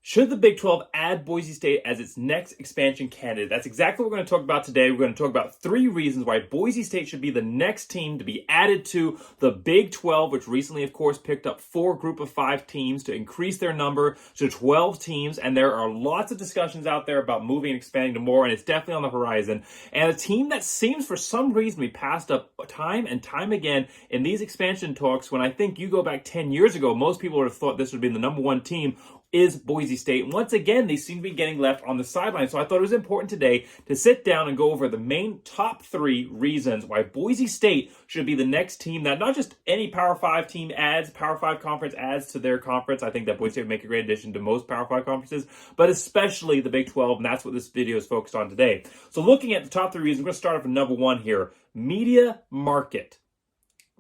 Should the Big 12 add Boise State as its next expansion candidate? That's exactly what we're going to talk about today. We're going to talk about 3 reasons why Boise State should be the next team to be added to the Big 12, which recently, of course, picked up 4 group of 5 teams to increase their number to 12 teams. And there are lots of discussions out there about moving and expanding to more, and it's definitely on the horizon. And a team that seems for some reason to be passed up time and time again in these expansion talks, when I think you go back 10 years ago, most people would have thought this would be the number 1 team, is Boise State. Once again, they seem to be getting left on the sideline. So I thought it was important today to sit down and go over the main top 3 reasons why Boise State should be the next team that not just any Power 5 team adds, Power 5 conference adds to their conference. I think that Boise State would make a great addition to most Power 5 conferences, but especially the Big 12, and that's what this video is focused on today. So looking at the top 3 reasons, we're going to start off with number 1 here. Media market.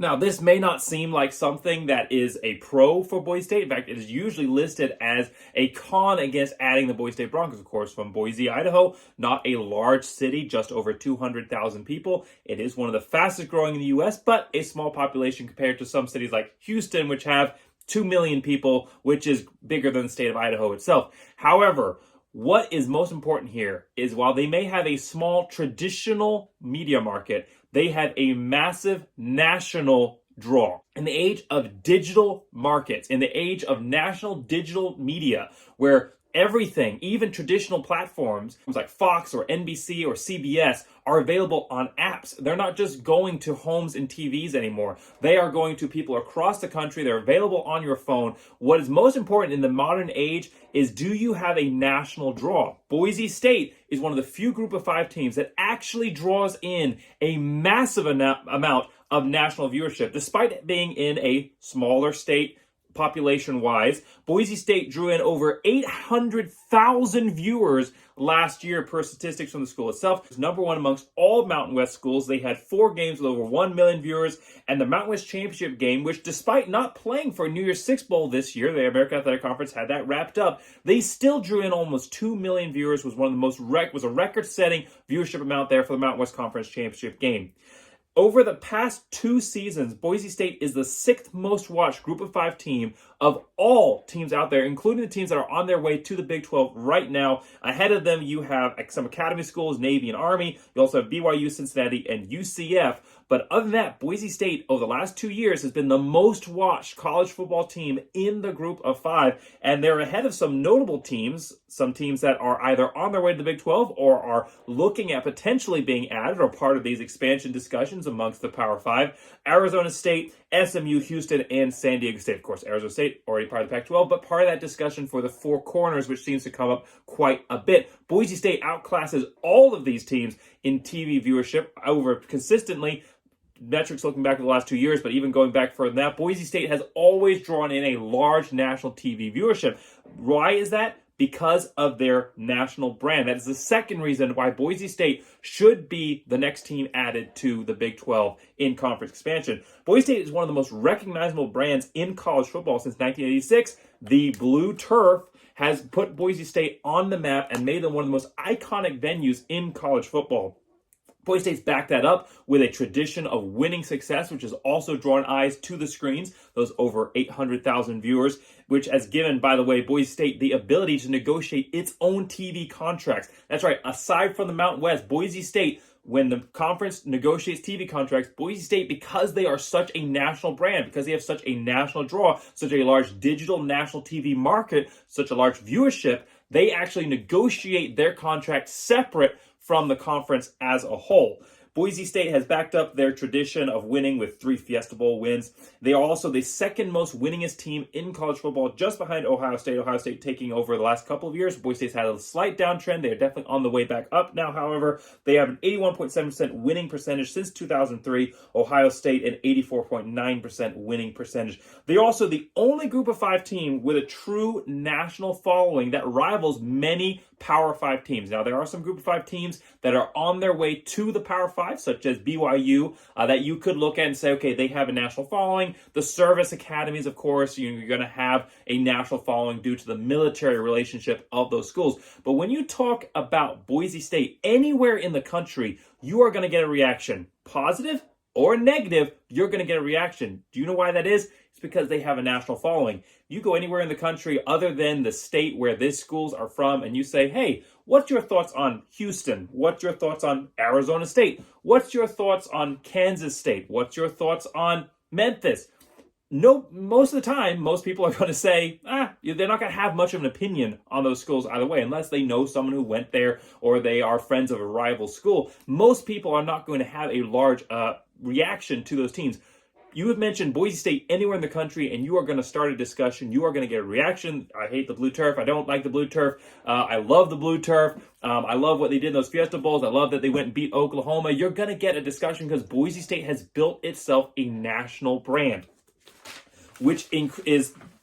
Now, this may not seem like something that is a pro for Boise State. In fact, it is usually listed as a con against adding the Boise State Broncos, of course, from Boise, Idaho, not a large city, just over 200,000 people. It is one of the fastest growing in the U.S., but a small population compared to some cities like Houston, which have 2 million people, which is bigger than the state of Idaho itself. However, what is most important here is while they may have a small traditional media market, they have a massive national draw. In the age of digital markets, in the age of national digital media, where everything, even traditional platforms like Fox or NBC or CBS, are available on apps. They're not just going to homes and TVs anymore. They are going to people across the country. They're available on your phone. What is most important in the modern age is, do you have a national draw? Boise State is one of the few group of 5 teams that actually draws in a massive amount of national viewership, despite it being in a smaller state population-wise. Boise State drew in over 800,000 viewers last year per statistics from the school itself. It's number 1 amongst all Mountain West schools. They had 4 games with over 1 million viewers, and the Mountain West Championship game, which despite not playing for a New Year's Six Bowl this year, the American Athletic Conference had that wrapped up, they still drew in almost 2 million viewers, was a record-setting viewership amount there for the Mountain West Conference Championship game. Over the past 2 seasons, Boise State is the 6th most watched group of 5 team of all teams out there, including the teams that are on their way to the Big 12 right now. Ahead of them, you have some academy schools, Navy and Army. You also have BYU, Cincinnati, and UCF. But other than that, Boise State over the last 2 years has been the most watched college football team in the group of 5. And they're ahead of some notable teams, some teams that are either on their way to the Big 12 or are looking at potentially being added or part of these expansion discussions amongst the Power 5. Arizona State, SMU, Houston, and San Diego State. Of course, Arizona State already part of the Pac-12, but part of that discussion for the 4 corners, which seems to come up quite a bit. Boise State outclasses all of these teams in TV viewership over consistently. Metrics looking back at the last 2 years, but even going back further than that, Boise State has always drawn in a large national TV viewership. Why is that? Because of their national brand. That is the second reason why Boise State should be the next team added to the Big 12 in conference expansion. Boise State is one of the most recognizable brands in college football since 1986. The blue turf has put Boise State on the map and made them one of the most iconic venues in college football. Boise State's backed that up with a tradition of winning success, which has also drawn eyes to the screens, those over 800,000 viewers, which has given, by the way, Boise State the ability to negotiate its own TV contracts. That's right, aside from the Mountain West, Boise State, when the conference negotiates TV contracts, Boise State, because they are such a national brand, because they have such a national draw, such a large digital national TV market, such a large viewership, they actually negotiate their contract separate from the conference as a whole. Boise State has backed up their tradition of winning with 3 Fiesta Bowl wins. They are also the second most winningest team in college football, just behind Ohio State. Ohio State taking over the last couple of years. Boise State's had a slight downtrend. They are definitely on the way back up now, however. They have an 81.7% winning percentage since 2003. Ohio State an 84.9% winning percentage. They're also the only group of 5 team with a true national following that rivals many Power 5 teams. Now, there are some group of 5 teams that are on their way to the Power 5, such as BYU, that you could look at and say, okay, they have a national following. The service academies, of course, you're going to have a national following due to the military relationship of those schools. But when you talk about Boise State anywhere in the country, you are going to get a reaction. Positive or negative, you're going to get a reaction. Do you know why that is? It's It's because they have a national following. You go anywhere in the country other than the state where these schools are from and you say, hey, what's your thoughts on Houston? What's your thoughts on Arizona State? What's your thoughts on Kansas State? What's your thoughts on Memphis? No, most of the time, most people are going to say, they're not going to have much of an opinion on those schools either way, unless they know someone who went there or they are friends of a rival school. Most people are not going to have a large reaction to those teams. You have mentioned Boise State anywhere in the country, and you are going to start a discussion. You are going to get a reaction. I hate the blue turf. I don't like the blue turf. I love the blue turf. I love what they did in those Fiesta Bowls. I love that they went and beat Oklahoma. You're going to get a discussion because Boise State has built itself a national brand, which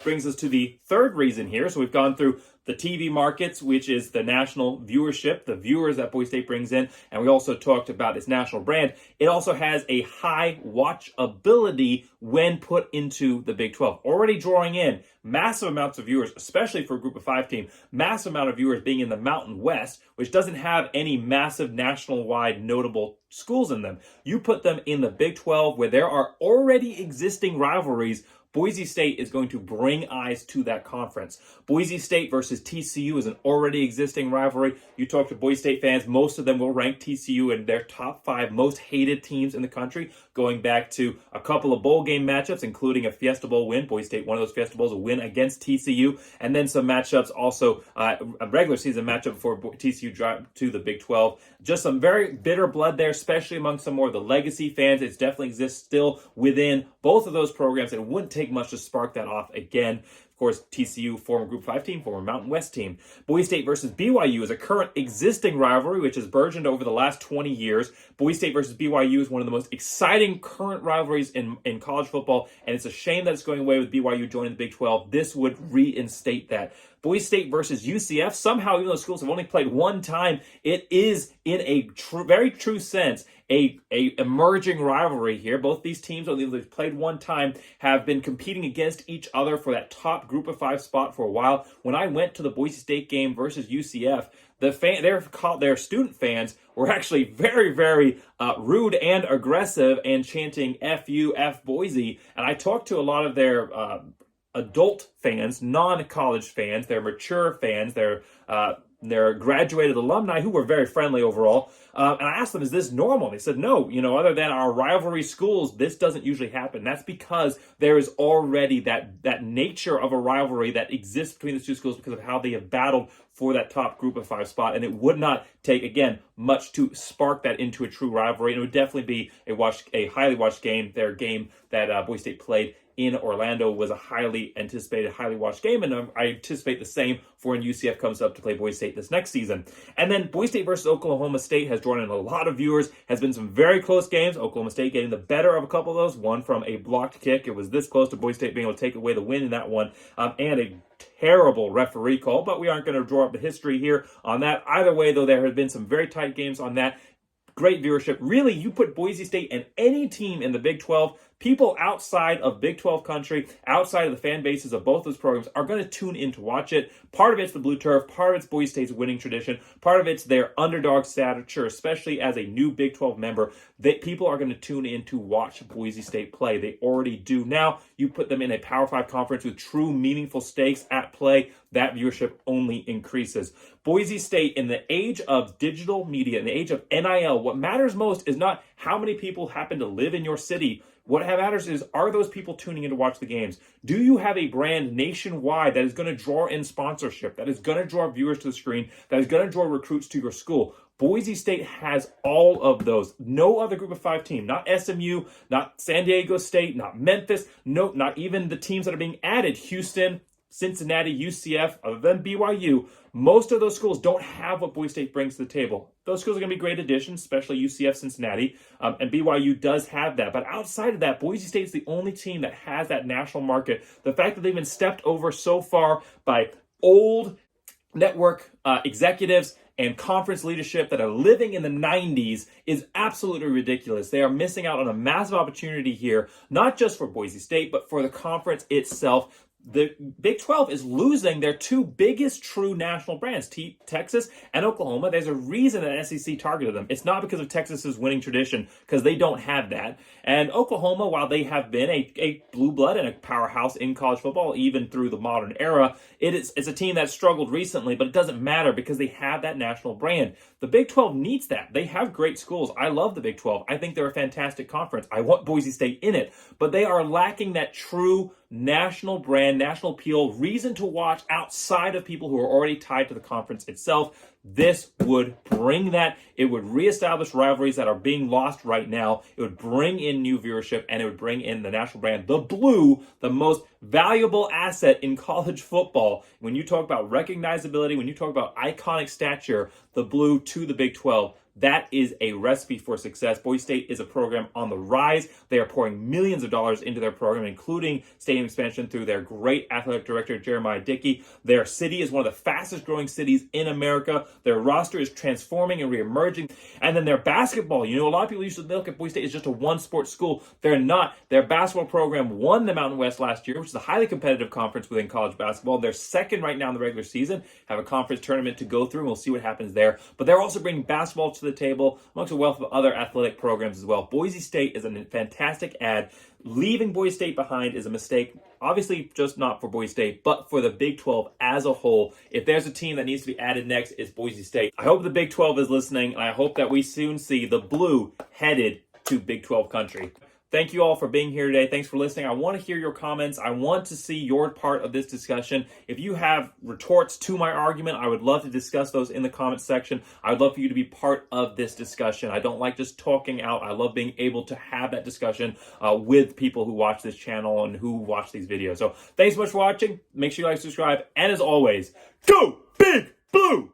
brings us to the third reason here. So we've gone through the TV markets, which is the national viewership, the viewers that Boise State brings in, and we also talked about its national brand. It also has a high watchability when put into the Big 12, already drawing in massive amounts of viewers, especially for a group of 5 team, massive amount of viewers being in the Mountain West, which doesn't have any massive national-wide notable schools in them. You put them in the Big 12 where there are already existing rivalries. Boise State is going to bring eyes to that conference. Boise State versus TCU is an already existing rivalry. You talk to Boise State fans, most of them will rank TCU in their top 5 most hated teams in the country, going back to a couple of bowl game matchups, including a Fiesta Bowl win. Boise State, one of those Fiesta Bowls, a win against TCU, and then some matchups also, a regular season matchup before TCU dropped to the Big 12. Just some very bitter blood there, especially among some more of the legacy fans. It definitely exists still within both of those programs, and it wouldn't take much to spark that off again. Of course, TCU, former Group 5 team, former Mountain West team. Boise State versus BYU is a current existing rivalry, which has burgeoned over the last 20 years. Boise State versus BYU is one of the most exciting current rivalries in college football, and it's a shame that it's going away with BYU joining the Big 12. This would reinstate that. Boise State versus UCF, somehow, even though schools have only played one time, it is, in a very true sense, a emerging rivalry here. Both these teams, although they've played one time, have been competing against each other for that top group of 5 spot for a while. When I went to the Boise State game versus UCF, their student fans were actually very, very rude and aggressive and chanting "F you, F Boise." And I talked to a lot of their adult fans, non-college fans, their mature fans, their graduated alumni who were very friendly overall. And I asked them, is this normal? And they said, no, other than our rivalry schools, this doesn't usually happen. That's because there is already that nature of a rivalry that exists between the two schools because of how they have battled for that top group of 5 spot. And it would not take, again, much to spark that into a true rivalry. And it would definitely be a highly watched game. Their game that Boise State played in Orlando was a highly anticipated, highly watched game, and I anticipate the same for when UCF comes up to play Boise State this next season. And then Boise State versus Oklahoma State has drawn in a lot of viewers, has been some very close games. Oklahoma State getting the better of a couple of those, one from a blocked kick. It was this close to Boise State being able to take away the win in that one, and a terrible referee call, but we aren't going to draw up the history here on that. Either way, though, there have been some very tight games on that. Great viewership. Really, you put Boise State and any team in the Big 12, people outside of Big 12 country, outside of the fan bases of both those programs, are going to tune in to watch it. Part of it's the blue turf, part of it's Boise State's winning tradition, part of it's their underdog stature, especially as a new Big 12 member, that people are going to tune in to watch Boise State play. They already do now. You put them in a Power 5 conference with true meaningful stakes at play, that viewership only increases. Boise State, in the age of digital media, in the age of NIL, what matters most is not how many people happen to live in your city. What matters is, are those people tuning in to watch the games? Do you have a brand nationwide that is going to draw in sponsorship, that is going to draw viewers to the screen, that is going to draw recruits to your school? Boise State has all of those. No other group of 5 team, not SMU, not San Diego State, not Memphis, no, not even the teams that are being added, Houston, Cincinnati, UCF, other than BYU. Most of those schools don't have what Boise State brings to the table. Those schools are going to be great additions, especially UCF, Cincinnati, and BYU does have that. But outside of that, Boise State is the only team that has that national market. The fact that they've been stepped over so far by old network executives and conference leadership that are living in the 90s is absolutely ridiculous. They are missing out on a massive opportunity here, not just for Boise State, but for the conference itself. the Big 12 is losing their two biggest true national brands, Texas and Oklahoma. There's a reason that SEC targeted them. It's not because of Texas's winning tradition, because they don't have that. And Oklahoma, while they have been a blue blood and a powerhouse in college football, even through the modern era, it's a team that struggled recently, but it doesn't matter because they have that national brand. The Big 12 needs that. They have great schools. I love the Big 12. I think they're a fantastic conference. I want Boise State in it, but they are lacking that true national brand, national appeal, reason to watch outside of people who are already tied to the conference itself. This would bring that. It would reestablish rivalries that are being lost right now. It would bring in new viewership, and it would bring in the national brand, the blue, the most valuable asset in college football. When you talk about recognizability, when you talk about iconic stature, the blue to the Big 12, that is a recipe for success. Boise State is a program on the rise. They are pouring millions of dollars into their program, including stadium expansion through their great athletic director, Jeremiah Dickey. Their city is one of the fastest growing cities in America. Their roster is transforming and reemerging. And then their basketball, a lot of people used to look at Boise State as just a one-sport school. They're not. Their basketball program won the Mountain West last year, which is a highly competitive conference within college basketball. They're second right now in the regular season, have a conference tournament to go through, and we'll see what happens there. But they're also bringing basketball to the table amongst a wealth of other athletic programs as well. Boise State is a fantastic add. Leaving Boise State behind is a mistake, obviously just not for Boise State, but for the Big 12 as a whole. If there's a team that needs to be added next, it's Boise State. I hope the Big 12 is listening, and I hope that we soon see the blue headed to Big 12 country. Thank you all for being here today. Thanks for listening. I want to hear your comments. I want to see your part of this discussion. If you have retorts to my argument, I would love to discuss those in the comments section. I would love for you to be part of this discussion. I don't like just talking out. I love being able to have that discussion with people who watch this channel and who watch these videos. So thanks so much for watching. Make sure you like, subscribe, and as always, go Big Blue!